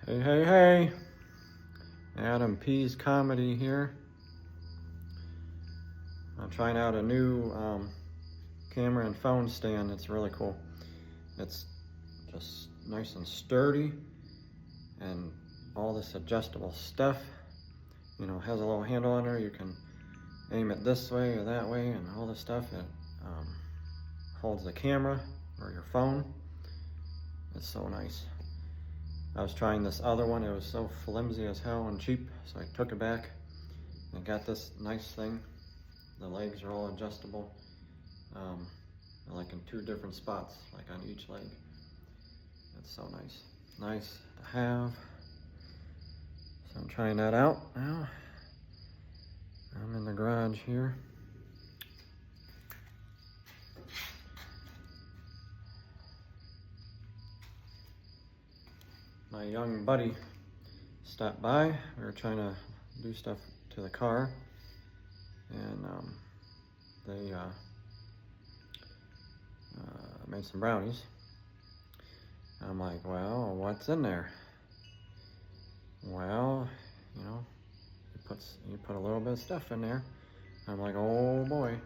Hey, hey, hey. Adam P's Comedy here. I'm trying out a new camera and phone stand. It's really cool. It's just nice and sturdy and all this adjustable stuff. You know, has a little handle on there. You can aim it this way or that way and all this stuff. It holds the camera or your phone. It's so nice. I was trying this other one. It was so flimsy as hell and cheap, so I took it back and got this nice thing. The legs are all adjustable, like in 2 different spots, like on each leg. It's so nice. Nice to have. So I'm trying that out now. I'm in the garage here. My young buddy stopped by. We were trying to do stuff to the car, and they made some brownies. I'm like, well, what's in there? Well, you know, you put a little bit of stuff in there. I'm like, oh boy.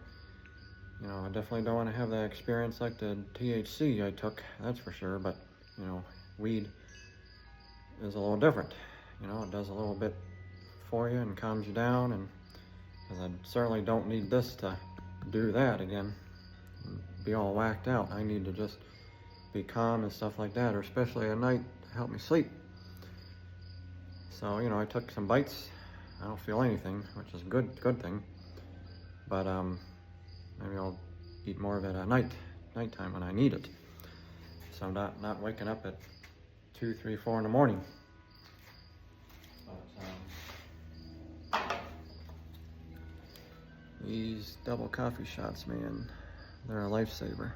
You know, I definitely don't want to have that experience like the THC I took, that's for sure, but, you know, weed is a little different. You know, it does a little bit for you and calms you down, and because I certainly don't need this to do that again and be all whacked out. I need to just be calm and stuff like that, or especially at night to help me sleep. So, you know, I took some bites. I don't feel anything, which is a good thing, but maybe I'll eat more of it at nighttime when I need it, so I'm not waking up at 2, 3, 4 in the morning. But, these double coffee shots, man, they're a lifesaver.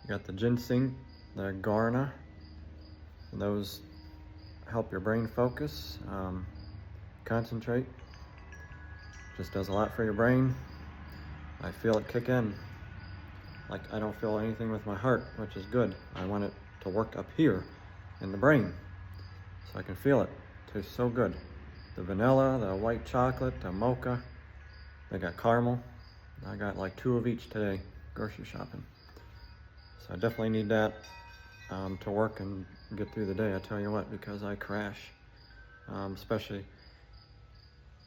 You got the ginseng, the guarana, those help your brain focus, concentrate. Just does a lot for your brain. I feel it kick in. Like, I don't feel anything with my heart, which is good. I want it to work up here in the brain, so I can feel it. Tastes so good. The vanilla, the white chocolate, the mocha. They got caramel. I got like 2 of each today, grocery shopping. So I definitely need that to work and get through the day, I tell you what, because I crash. Especially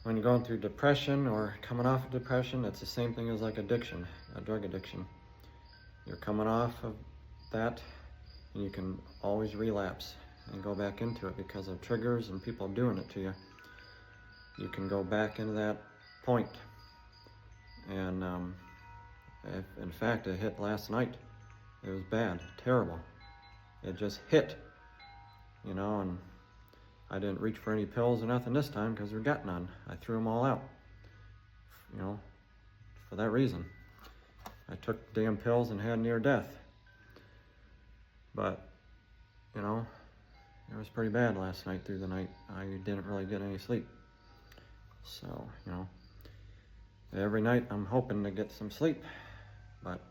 when you're going through depression or coming off of depression. It's the same thing as like addiction, a drug addiction. You're coming off of that, and you can always relapse and go back into it because of triggers and people doing it to you. You can go back into that point. And in fact, it hit last night. It was bad, terrible. It just hit, you know, and I didn't reach for any pills or nothing this time because we got none. I threw them all out, you know, for that reason. I took damn pills and had near death. But, you know, it was pretty bad last night through the night. I didn't really get any sleep. So, you know, every night I'm hoping to get some sleep, but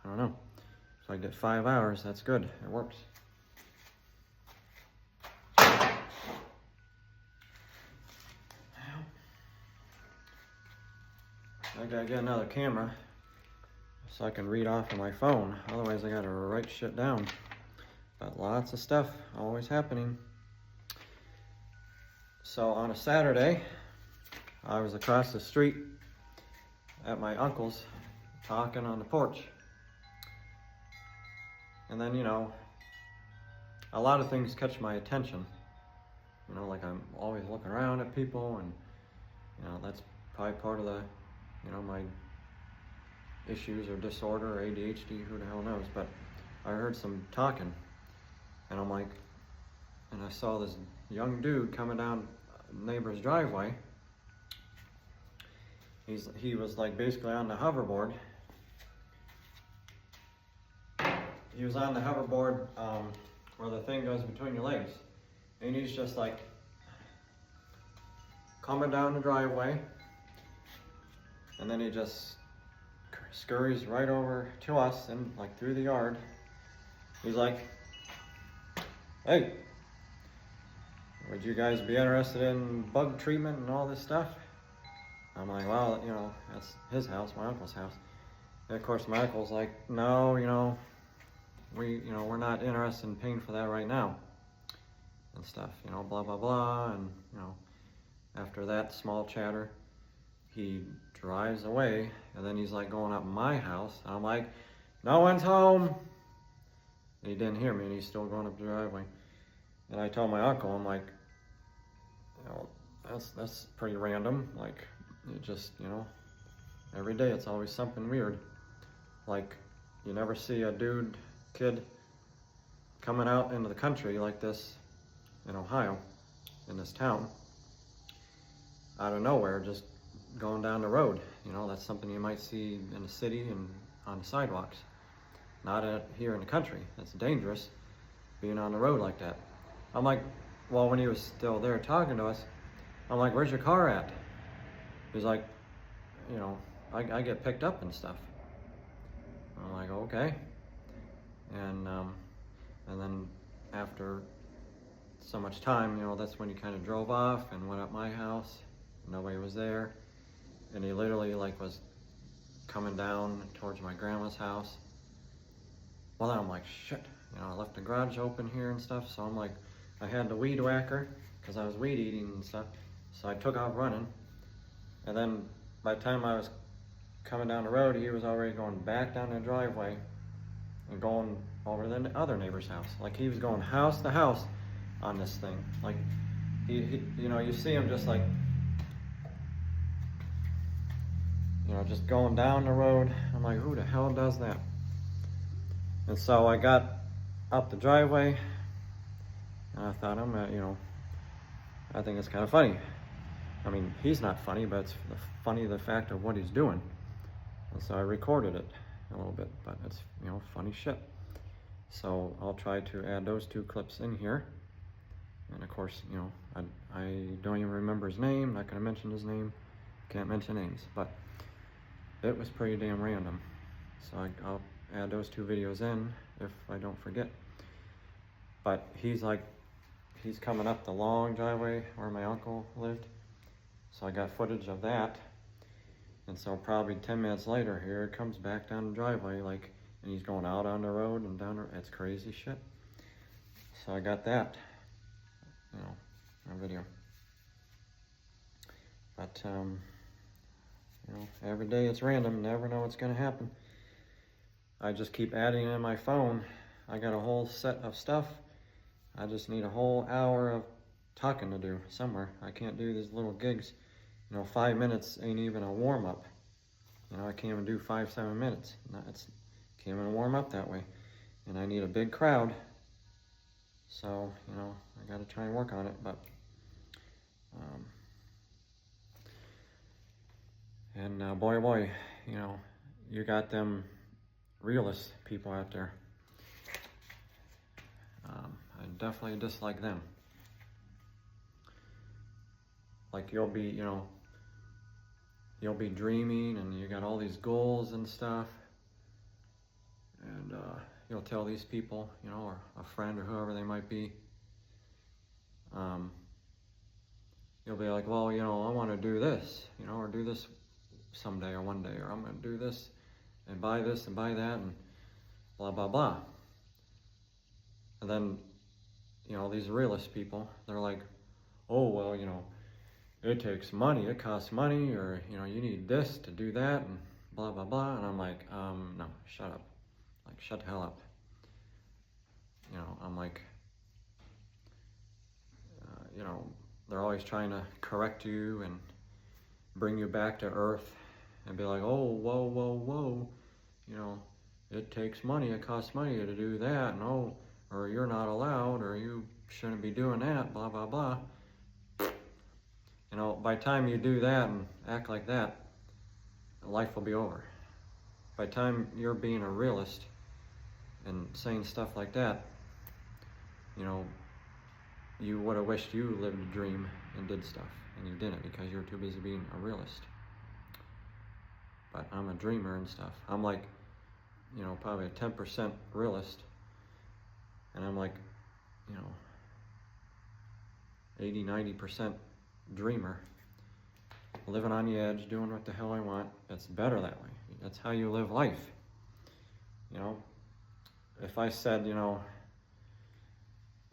I don't know. If I get 5 hours, that's good. It works. I gotta get another camera so I can read off of my phone. Otherwise, I gotta write shit down. But lots of stuff always happening. So on a Saturday, I was across the street at my uncle's talking on the porch. And then, you know, a lot of things catch my attention. You know, like I'm always looking around at people, and, you know, that's probably part of the, you know, my issues or disorder or ADHD, who the hell knows. But I heard some talking, and I'm like, and I saw this young dude coming down a neighbor's driveway. He was like basically on the hoverboard. He was on the hoverboard where the thing goes between your legs. And he's just like coming down the driveway. And then he just scurries right over to us and like through the yard. He's like, hey. would you guys be interested in bug treatment and all this stuff? I'm like, well, you know, that's his house, my uncle's house. And of course, my uncle's like, no, you know, we're not interested in paying for that right now, and stuff, you know, blah blah blah. And you know, after that small chatter, he drives away, and then he's like going up my house. And I'm like, no one's home. And he didn't hear me, and he's still going up the driveway. And I told my uncle, I'm like, you know, that's pretty random. Like, it just, you know, every day it's always something weird. Like, you never see a kid coming out into the country like this in Ohio, in this town, out of nowhere, just going down the road. You know, that's something you might see in the city and on the sidewalks. Not here in the country. That's dangerous, being on the road like that. I'm like, well, when he was still there talking to us, I'm like, where's your car at? He's like, you know, I get picked up and stuff. I'm like, okay. And then after so much time, you know, that's when he kind of drove off and went up my house. Nobody was there. And he literally like was coming down towards my grandma's house. Well, then I'm like, shit, you know, I left the garage open here and stuff. So I'm like, I had the weed whacker because I was weed eating and stuff. So I took off running. And then by the time I was coming down the road, he was already going back down the driveway and going over to the other neighbor's house. Like, he was going house to house on this thing. Like, he you know, you see him just like, you know, just going down the road. I'm like, who the hell does that? And so I got up the driveway, and I thought, you know, I think it's kind of funny. I mean, he's not funny, but it's funny the fact of what he's doing. And so I recorded it a little bit, but it's, you know, funny shit. So I'll try to add those 2 clips in here. And of course, you know, I don't even remember his name. Not gonna mention his name. Can't mention names, but it was pretty damn random. So I'll add those 2 videos in if I don't forget. But he's coming up the long driveway where my uncle lived. So I got footage of that. And so probably 10 minutes later, here it comes back down the driveway, like, and he's going out on the road and down it's crazy shit. So I got that, you know, on video. But, you know, every day it's random, never know what's gonna happen. I just keep adding in my phone. I got a whole set of stuff. I just need a whole hour of talking to do somewhere. I can't do these little gigs. You know, 5 minutes ain't even a warm-up. You know, I can't even do 5-7 minutes. Can't even warm up that way. And I need a big crowd. So, you know, I gotta try and work on it, but boy oh boy, you know, you got them realist people out there. I definitely dislike them. Like, you'll be, you know, you'll be dreaming and you got all these goals and stuff, and you'll tell these people, you know, or a friend or whoever they might be, you'll be like, well, you know, I want to do this, you know, or do this someday or one day, or I'm going to do this and buy that and blah blah blah. And then, you know, these realist people, they're like, oh, well, you know, it takes money, it costs money, or, you know, you need this to do that, and blah, blah, blah. And I'm like, no, shut up. Like, shut the hell up. You know, I'm like, you know, they're always trying to correct you and bring you back to earth and be like, oh, whoa, whoa, whoa. You know, it takes money, it costs money to do that, and oh, or you're not allowed, or you shouldn't be doing that, blah, blah, blah. You know, by the time you do that and act like that, life will be over. By the time you're being a realist and saying stuff like that, you know, you would have wished you lived a dream and did stuff, and you didn't because you're too busy being a realist. But I'm a dreamer and stuff. I'm like, you know, probably a 10% realist, and I'm like, you know, 80, 90% dreamer. Living on the edge, doing what the hell I want. It's better that way. That's how you live life. You know, if I said, you know,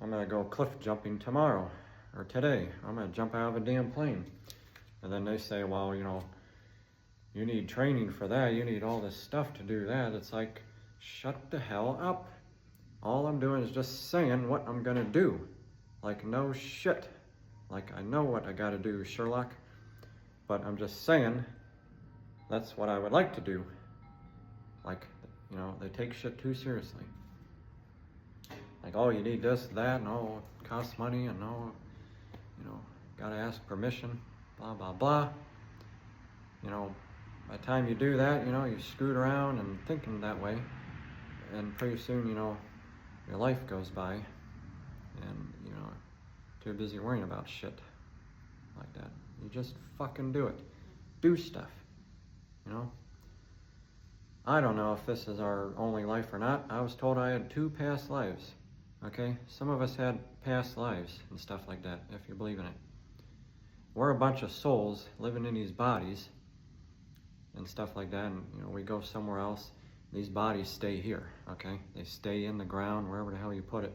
I'm gonna go cliff jumping tomorrow or today, I'm gonna jump out of a damn plane. And then they say, well, you know, you need training for that, you need all this stuff to do that. It's like, shut the hell up. All I'm doing is just saying what I'm gonna do. Like, no shit. Like, I know what I gotta do, Sherlock. But I'm just saying that's what I would like to do. Like, you know, they take shit too seriously. Like, oh, you need this, that, and oh, it costs money, and oh, you know, gotta ask permission, blah, blah, blah. You know, by the time you do that, you know, you screwed around and thinking that way, and pretty soon, you know, your life goes by, and, you know, too busy worrying about shit like that. You just fucking do it. Do stuff, you know? I don't know if this is our only life or not. I was told I had 2 past lives, okay? Some of us had past lives and stuff like that, if you believe in it. We're a bunch of souls living in these bodies and stuff like that, and, you know, we go somewhere else. These bodies stay here, okay? They stay in the ground, wherever the hell you put it.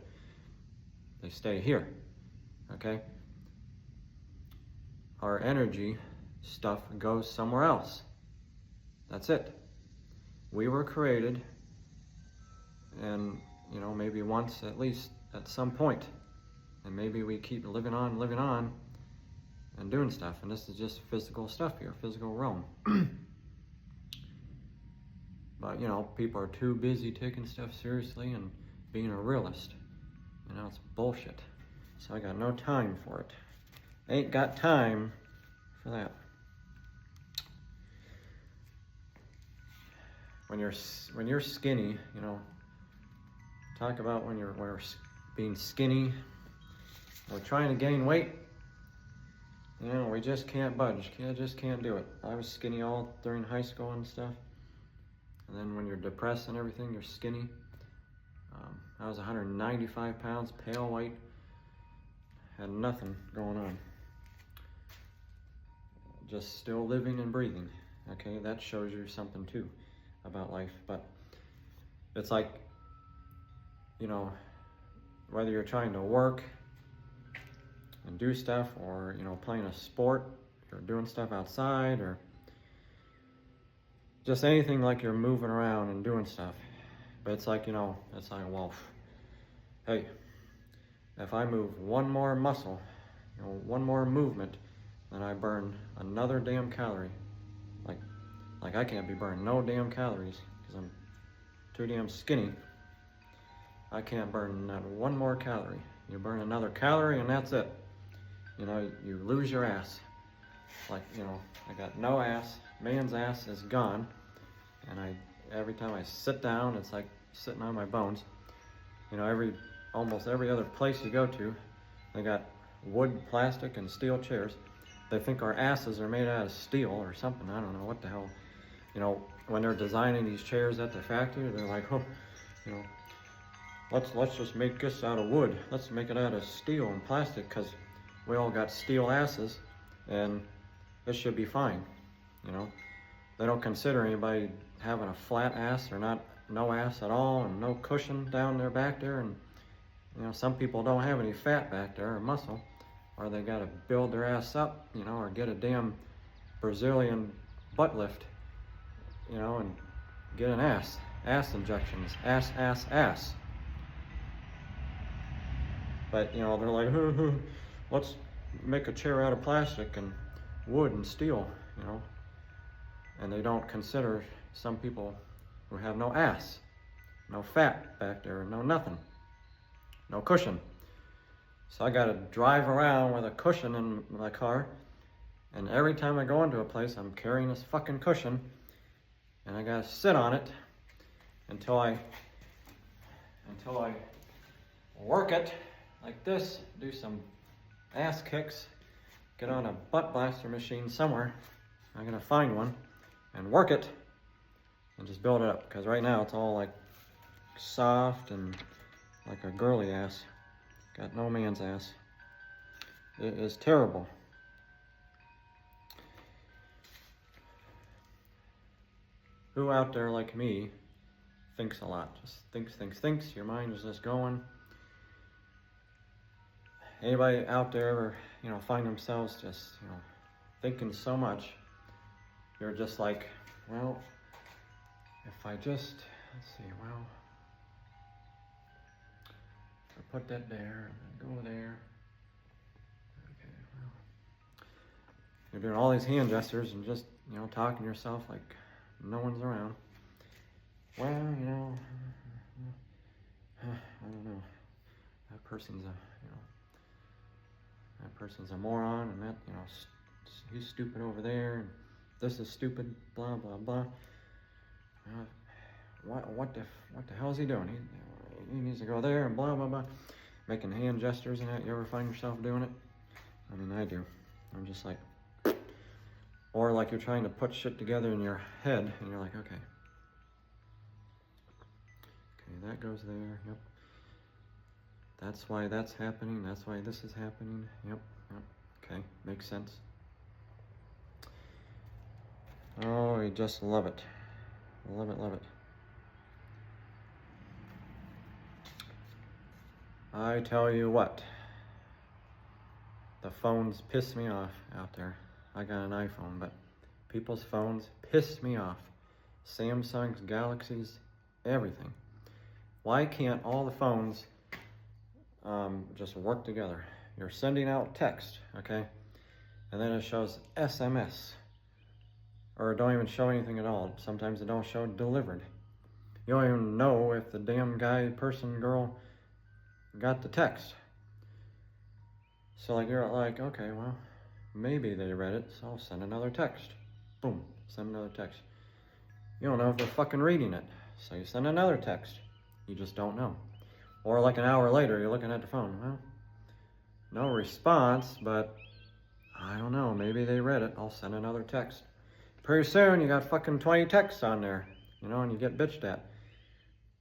They stay here, okay? Our energy stuff goes somewhere else. That's it. We were created, and, you know, maybe once at least at some point, and maybe we keep living on, and doing stuff, and this is just physical stuff here, physical realm. But, you know, people are too busy taking stuff seriously and being a realist. You know, it's bullshit. So I got no time for it. Ain't got time for that. When you're skinny, you know, talk about when we're being skinny, we're trying to gain weight, you know, we just can't budge, just can't do it. I was skinny all during high school and stuff, and then when you're depressed and everything, you're skinny. I was 195 pounds, pale white, had nothing going on. Just still living and breathing, okay? That shows you something too about life. But it's like, you know, whether you're trying to work and do stuff, or, you know, playing a sport, or doing stuff outside, or just anything, like you're moving around and doing stuff. But it's like, you know, it's like, well, hey, if I move one more muscle, you know, one more movement, then I burn another damn calorie. Like I can't be burning no damn calories because I'm too damn skinny. I can't burn not one more calorie. You burn another calorie and that's it. You know, you lose your ass. Like, you know, I got no ass. Man's ass is gone. And every time I sit down, it's like sitting on my bones. You know, almost every other place you go to, they got wood, plastic, and steel chairs. They think our asses are made out of steel or something. I don't know what the hell. You know, when they're designing these chairs at the factory, they're like, oh, you know, let's just make this out of wood. Let's make it out of steel and plastic because we all got steel asses and this should be fine, you know. They don't consider anybody having a flat ass or no ass at all and no cushion down their back there. And, you know, some people don't have any fat back there or muscle, or they got to build their ass up, you know, or get a damn Brazilian butt lift, you know, and get an ass injections, ass. But, you know, they're like, let's make a chair out of plastic and wood and steel, you know. And they don't consider some people who have no ass, no fat back there, no nothing, no cushion. So I gotta drive around with a cushion in my car, and every time I go into a place, I'm carrying this fucking cushion, and I gotta sit on it until I work it like this, do some ass kicks, get on a butt blaster machine somewhere. I'm gonna find one and work it and just build it up, because right now it's all like soft and like a girly ass. Got no man's ass. It is terrible. Who out there like me thinks a lot? Just thinks. Your mind is just going. Anybody out there ever, find themselves just, thinking so much? You're just like, well, if I just, let's see, well, I put that there, and go there. Okay, well, you're doing all these hand gestures and just, talking to yourself like no one's around. Well, I don't know. That person's a moron, and that, he's stupid over there, and this is stupid, blah, blah, blah. What the hell is he doing? He needs to go there, and blah, blah, blah. Making hand gestures and that. You ever find yourself doing it? I mean, I do. I'm just like, or like you're trying to put shit together in your head, and you're like, okay, that goes there, yep. That's why that's happening, that's why this is happening, yep. Okay, makes sense. Oh, I just love it. Love it. I tell you what, the phones piss me off out there. I got an iPhone, but people's phones piss me off. Samsung's, Galaxies, everything. Why can't all the phones just work together? You're sending out text, okay? And then it shows SMS. Or it don't even show anything at all. Sometimes it don't show delivered. You don't even know if the damn guy, person, girl got the text. So like you're like, okay, well, maybe they read it, so I'll send another text. Boom, send another text. You don't know if they're fucking reading it, so you send another text. You just don't know. Or like an hour later, you're looking at the phone. Well, no response, but I don't know. Maybe they read it. I'll send another text. Pretty soon, you got fucking 20 texts on there, and you get bitched at.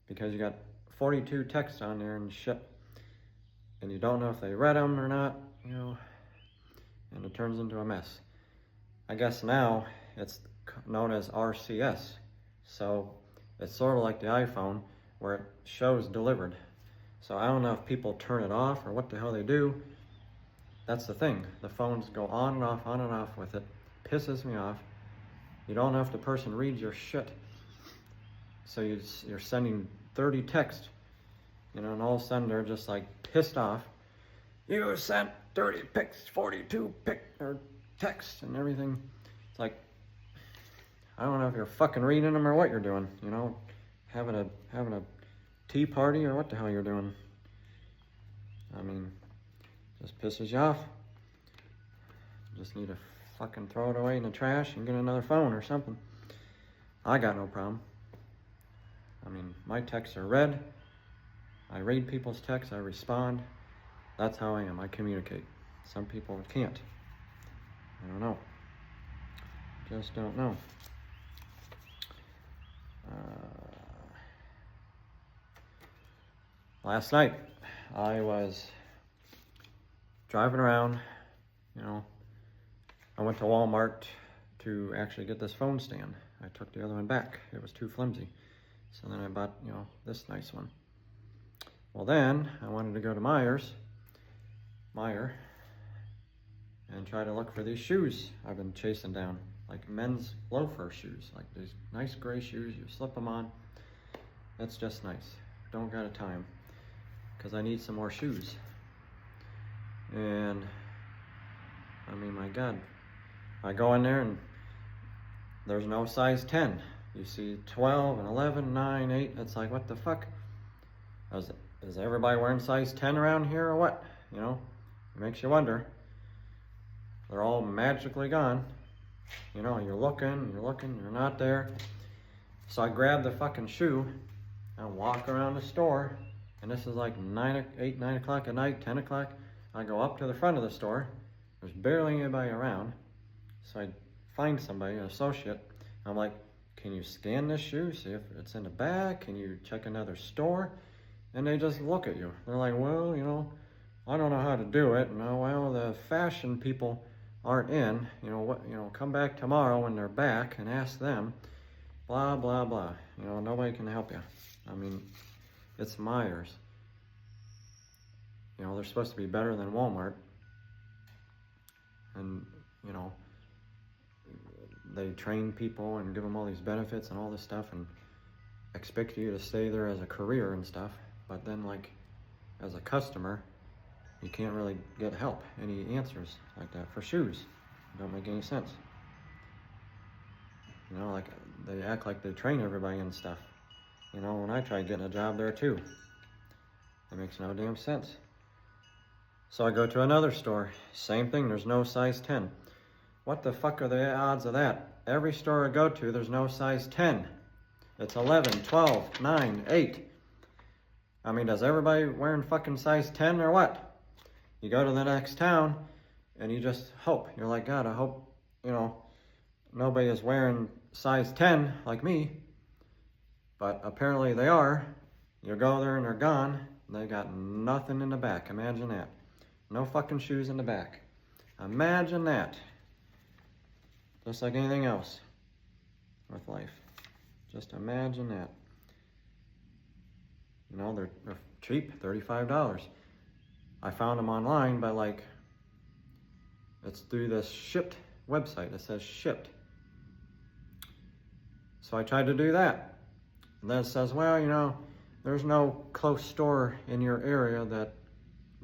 Because you got 42 texts on there and shit. And you don't know if they read them or not, and it turns into a mess. I guess now it's known as RCS. So it's sort of like the iPhone, where it shows delivered. So I don't know if people turn it off or what the hell they do. That's the thing. The phones go on and off with it. Pisses me off. You don't know if the person reads your shit. So you're sending 30 texts, and all of a sudden they're just like pissed off. You sent 30 pics, 42 texts and everything. It's like, I don't know if you're fucking reading them or what you're doing, having a tea party or what the hell you're doing. I mean, just pisses you off. Just need to fucking throw it away in the trash and get another phone or something. I got no problem. I mean, my texts are read. I read people's texts, I respond. That's how I am, I communicate. Some people can't. I don't know. Just don't know. Last night, I was driving around, I went to Walmart to actually get this phone stand. I took the other one back. It was too flimsy. So then I bought, this nice one. Well then, I wanted to go to Meijer, and try to look for these shoes I've been chasing down. Like men's loafer shoes. Like these nice gray shoes, you slip them on. That's just nice. Don't got a time. Because I need some more shoes. And, I mean, my God. I go in there and there's no size 10. You see 12 and 11, 9, 8. It's like, what the fuck? Is everybody wearing size 10 around here or what? It makes you wonder. They're all magically gone. You're looking, you're not there. So I grab the fucking shoe and walk around the store. And this is like 8, 9 o'clock at night, 10 o'clock. I go up to the front of the store. There's barely anybody around. So I find somebody, an associate. I'm like, can you scan this shoe, see if it's in the back? Can you check another store? And they just look at you. They're like, well, I don't know how to do it. No, well, the fashion people aren't in. Come back tomorrow when they're back and ask them. Blah, blah, blah. Nobody can help you. I mean, it's Myers. They're supposed to be better than Walmart. And, they train people and give them all these benefits and all this stuff and expect you to stay there as a career and stuff. But then, like, as a customer, you can't really get help, any answers like that for shoes. It don't make any sense. Like they act like they train everybody and stuff. When I tried getting a job there too, it makes no damn sense. So I go to another store, same thing, there's no size 10. What the fuck are the odds of that? Every store I go to, there's no size 10. It's 11, 12, 9, 8. I mean, does everybody wearing fucking size 10 or what? You go to the next town and you just hope. You're like, God, I hope, nobody is wearing size 10 like me. But apparently they are. You go there and they're gone. They got nothing in the back. Imagine that. No fucking shoes in the back. Imagine that. Just like anything else with life. Just imagine that. They're cheap, $35. I found them online by it's through this shipped website. It says shipped. So I tried to do that. And then it says, well, there's no close store in your area that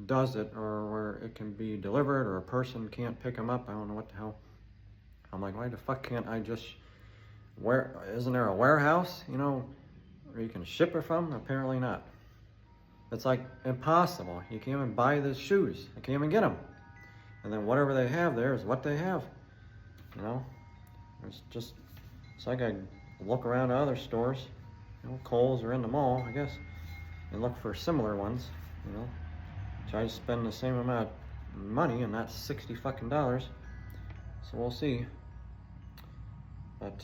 does it or where it can be delivered or a person can't pick them up. I don't know what the hell. I'm like, why the fuck can't I just, isn't there a warehouse, where you can ship it from? Apparently not. It's like impossible. You can't even buy the shoes. I can't even get them. And then whatever they have there is what they have. It's like I look around to other stores, Kohl's or in the mall, I guess, and look for similar ones, Try to spend the same amount of money and not $60 fucking dollars. So we'll see. But,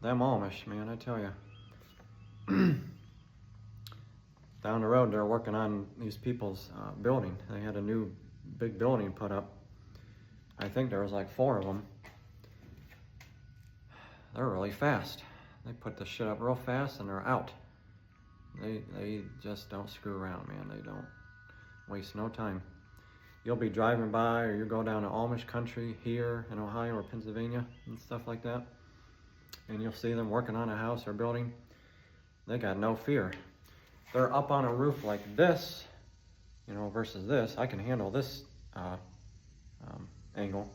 them Amish, man, I tell you. Down the road, they're working on these people's building. They had a new big building put up. I think there was like 4 of them. They're really fast. They put the shit up real fast and they're out. They just don't screw around, man. They don't waste no time. You'll be driving by or you go down to Amish country here in Ohio or Pennsylvania and stuff like that, and you'll see them working on a house or building. They got no fear. They're up on a roof like this, versus this. I can handle this angle,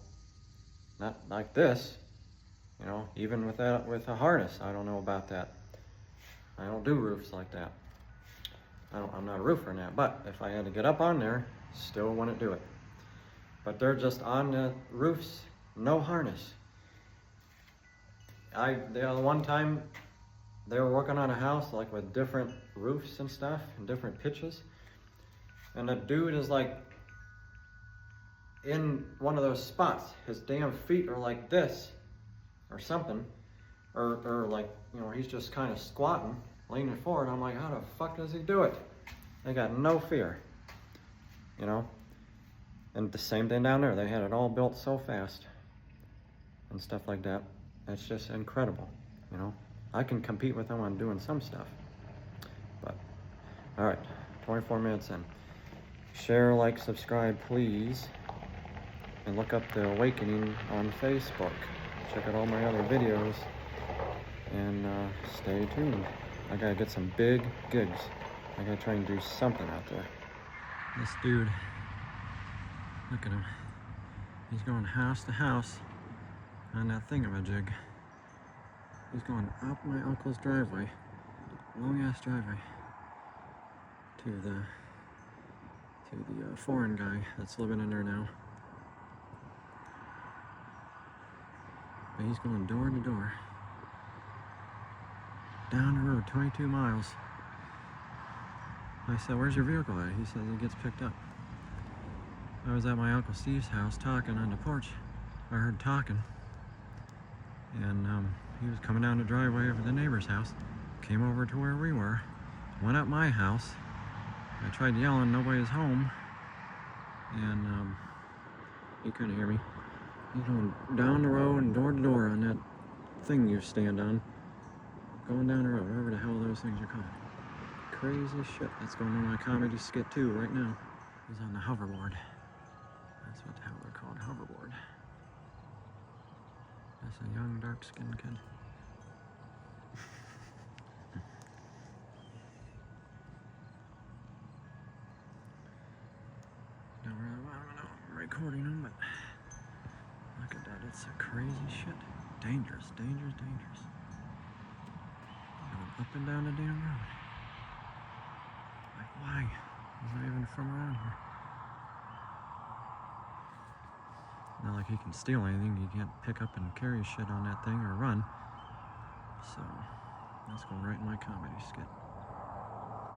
not like this, even with a harness. I don't know about that. I don't do roofs like that. I'm not a roofer in that, but if I had to get up on there, still wouldn't do it. But they're just on the roofs, no harness. The one time they were working on a house like with different roofs and stuff and different pitches, and the dude is like in one of those spots. His damn feet are like this or something, or like, he's just kind of squatting, leaning forward. I'm like, how the fuck does he do it? They got no fear, And the same thing down there. They had it all built so fast and stuff like that. It's just incredible, I can compete with them on doing some stuff. But, all right, 24 minutes in. Share, like, subscribe, please. And look up The Awakening on Facebook. Check out all my other videos. And stay tuned. I gotta get some big gigs. I gotta try and do something out there. This dude, look at him. He's going house to house on that thingamajig. He's going up my uncle's driveway, long ass driveway, to the foreign guy that's living in there now. But he's going door to door, down the road, 22 miles. I said, where's your vehicle at? He says it gets picked up. I was at my Uncle Steve's house talking on the porch. I heard talking. And he was coming down the driveway over the neighbor's house. came over to where we were, went up my house. I tried yelling, nobody was home, and he couldn't hear me. He's going down the road and door to door on that thing you stand on. Going down the road, whatever the hell those things are called. Crazy shit. That's going on my comedy skit too right now. He's on the hoverboard. That's what the hell they're called, hoverboard. That's a young, dark-skinned kid. Don't really want to know I'm recording them, but look at that. It's a crazy shit. Dangerous, dangerous, dangerous. Going up and down the damn road. Like, why? He's not even from around here. Not like he can steal anything. He can't pick up and carry shit on that thing or run. So, that's going right in my comedy skit.